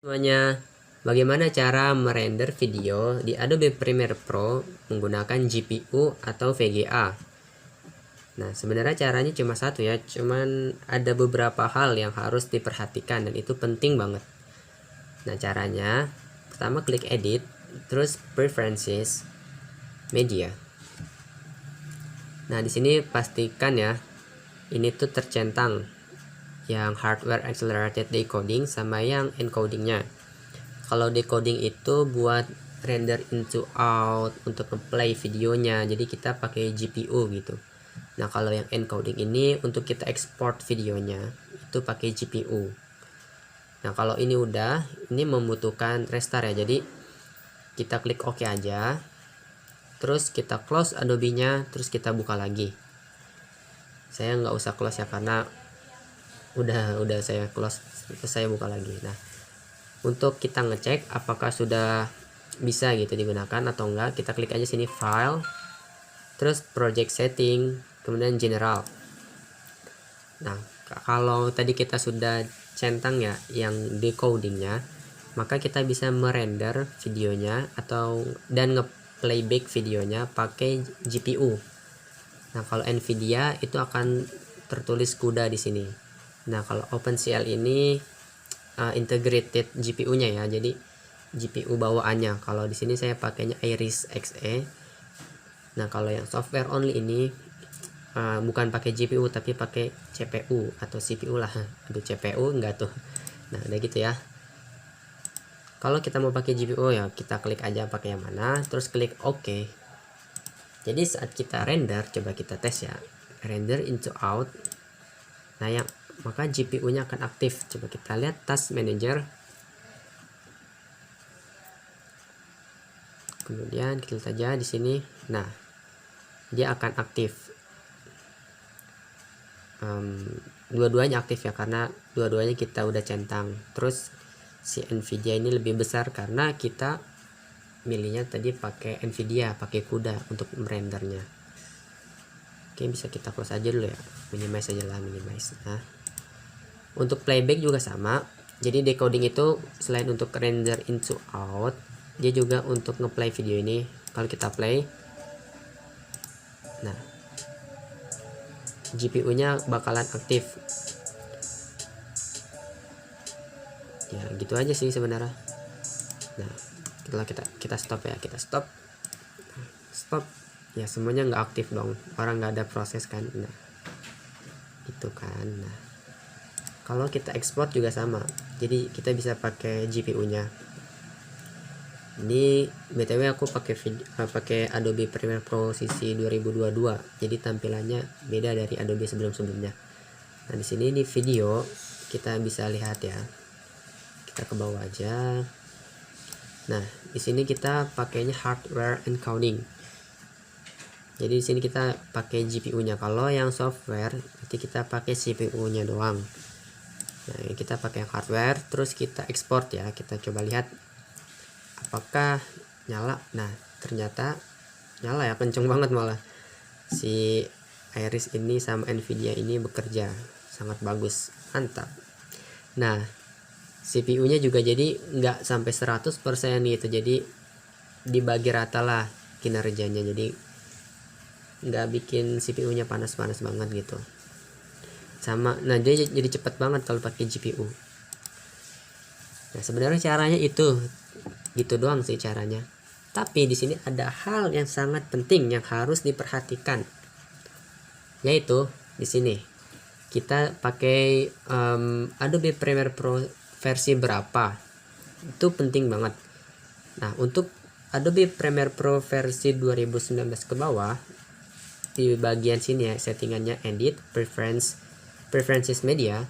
Semuanya, bagaimana cara merender video di Adobe Premiere Pro menggunakan GPU atau VGA? Nah, sebenarnya caranya cuma satu ya, cuman ada beberapa hal yang harus diperhatikan dan itu penting banget. Nah, caranya pertama klik edit, terus preferences, media. Nah, di sini pastikan ya, ini tuh tercentang yang hardware accelerated decoding sama yang encodingnya. Kalau decoding itu buat render into out untuk ngeplay videonya, jadi kita pakai GPU gitu. Nah, kalau yang encoding ini untuk kita export videonya itu pakai GPU. Nah, kalau ini udah, ini membutuhkan restart ya, jadi kita klik OK aja, terus kita close Adobe-nya, terus kita buka lagi. Saya nggak usah close ya, karena udah saya close, terus saya buka lagi. Nah, untuk kita ngecek apakah sudah bisa gitu digunakan atau enggak, kita klik aja sini file, terus project setting, kemudian general. Nah, kalau tadi kita sudah centang ya yang decodingnya, maka kita bisa merender videonya dan nge-playback videonya pakai GPU. Nah, kalau Nvidia itu akan tertulis CUDA di sini. Nah, kalau OpenCL ini integrated GPU-nya ya, jadi GPU bawaannya. Kalau di sini saya pakainya Iris Xe. Nah, kalau yang software only ini bukan pakai GPU tapi pakai CPU atau CPU lah. Aduh, CPU enggak tuh. Nah, udah gitu ya. Kalau kita mau pakai GPU ya kita klik aja pakai yang mana, terus klik OK. Jadi saat kita render, coba kita tes ya, render into out. Nah, maka GPU-nya akan aktif. Coba kita lihat task manager. Kemudian kita lihat saja di sini. Nah, dia akan aktif. Dua-duanya aktif ya, karena dua-duanya kita udah centang. Terus si Nvidia ini lebih besar karena kita milihnya tadi pakai Nvidia, pakai CUDA untuk merendernya. Oke, bisa kita close aja dulu ya, minimize aja lah, minimize. Nah, untuk playback juga sama. Jadi decoding itu selain untuk render into out, dia juga untuk ngeplay video ini. Kalau kita play, nah GPU-nya bakalan aktif. Ya gitu aja sih sebenarnya. Nah, setelah kita stop ya, kita stop ya, semuanya nggak aktif dong, orang nggak ada proses kan. Nah, itu kan. Nah, kalau kita export juga sama, jadi kita bisa pakai GPU-nya. Ini btw aku pakai Adobe Premiere Pro sisi 2022, jadi tampilannya beda dari Adobe sebelum-sebelumnya. Nah, di sini di video kita bisa lihat ya, kita ke bawah aja. Nah, di sini kita pakainya hardware encoding. Jadi di sini kita pakai GPU-nya. Kalau yang software nanti kita pakai CPU-nya doang. Nah, kita pakai yang hardware, terus kita export ya. Kita coba lihat apakah nyala. Nah, ternyata nyala ya, kenceng banget malah. Si Iris ini sama Nvidia ini bekerja sangat bagus, mantap. Nah, CPU-nya juga jadi nggak sampai 100% gitu, jadi dibagi rata lah kinerjanya, jadi nggak bikin CPU-nya panas-panas banget gitu. Sama, nah dia jadi cepet banget kalau pakai GPU. Nah, sebenarnya caranya itu gitu doang sih caranya. Tapi di sini ada hal yang sangat penting yang harus diperhatikan, yaitu di sini kita pakai Adobe Premiere Pro versi berapa, itu penting banget. Nah, untuk Adobe Premiere Pro versi 2019 ke bawah, di bagian sini ya, settingannya edit, preferences media,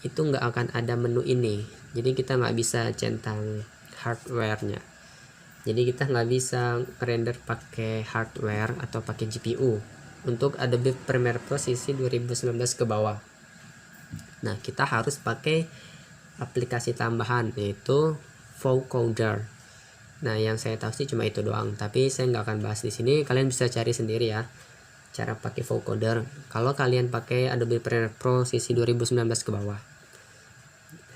itu nggak akan ada menu ini, jadi kita nggak bisa centang hardware-nya. Jadi kita nggak bisa render pakai hardware atau pakai GPU untuk Adobe Premiere Pro sisi 2019 ke bawah. Nah, kita harus pakai aplikasi tambahan, yaitu vocoder. Nah, yang saya tahu sih cuma itu doang, tapi saya nggak akan bahas di sini. Kalian bisa cari sendiri ya cara pakai vocoder kalau kalian pakai Adobe Premiere Pro sisi 2019 ke bawah.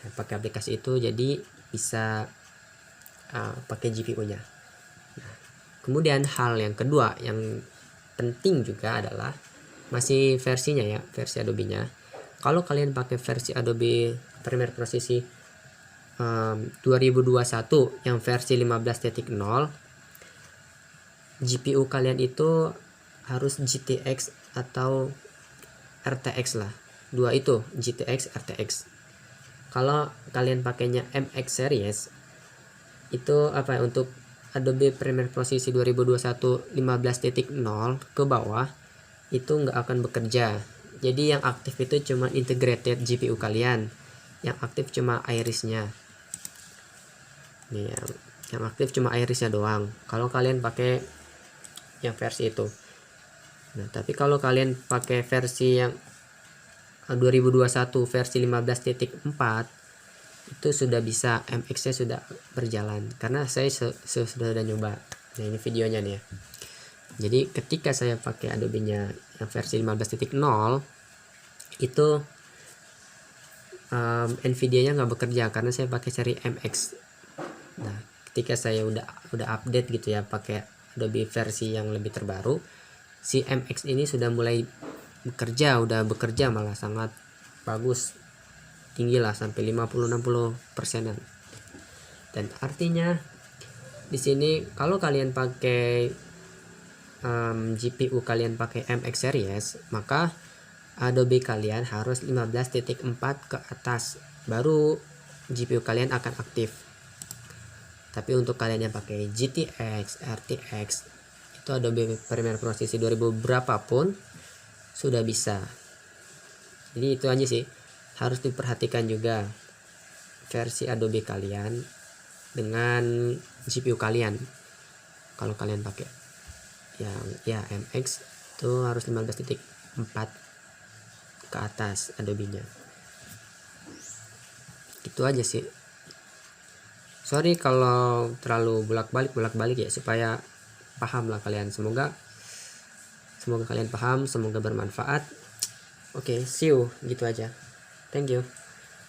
Nah, pakai aplikasi itu, jadi bisa pakai GPU-nya. Nah, kemudian hal yang kedua yang penting juga adalah masih versinya ya, versi Adobe-nya. Kalau kalian pakai versi Adobe Premiere Pro CC 2021 yang versi 15.0, GPU kalian itu harus GTX atau RTX lah, dua itu, GTX RTX. Kalau kalian pakainya MX series itu untuk Adobe Premiere Pro CC 2021 15.0 ke bawah itu nggak akan bekerja. Jadi yang aktif itu cuma integrated GPU kalian, yang aktif cuma irisnya. Nih, yang aktif cuma irisnya doang kalau kalian pakai yang versi itu. Nah, tapi kalau kalian pakai versi yang 2021 versi 15.4 itu sudah bisa, MX nya sudah berjalan karena saya sudah nyoba. Nah, ini videonya nih ya. Jadi ketika saya pakai Adobe nya yang versi 15.0 itu Nvidia nya nggak bekerja karena saya pakai seri MX. Nah, ketika saya udah update gitu ya pakai Adobe versi yang lebih terbaru, si MX ini sudah mulai bekerja, malah sangat bagus, tinggi lah sampai 50-60%. Dan artinya di sini kalau kalian pakai GPU kalian pakai MX series, maka Adobe kalian harus 15.4 ke atas baru GPU kalian akan aktif. Tapi untuk kalian yang pakai GTX, RTX, itu Adobe Premiere Pro CC 2000 berapapun sudah bisa. Jadi itu aja sih, harus diperhatikan juga versi Adobe kalian dengan GPU kalian. Kalau kalian pakai yang ya MX itu harus 15.4 ke atas Adobe-nya. Itu aja sih. Sorry kalau terlalu bolak-balik ya, supaya paham lah kalian. Semoga kalian paham, semoga bermanfaat. Oke, see you, gitu aja. Thank you.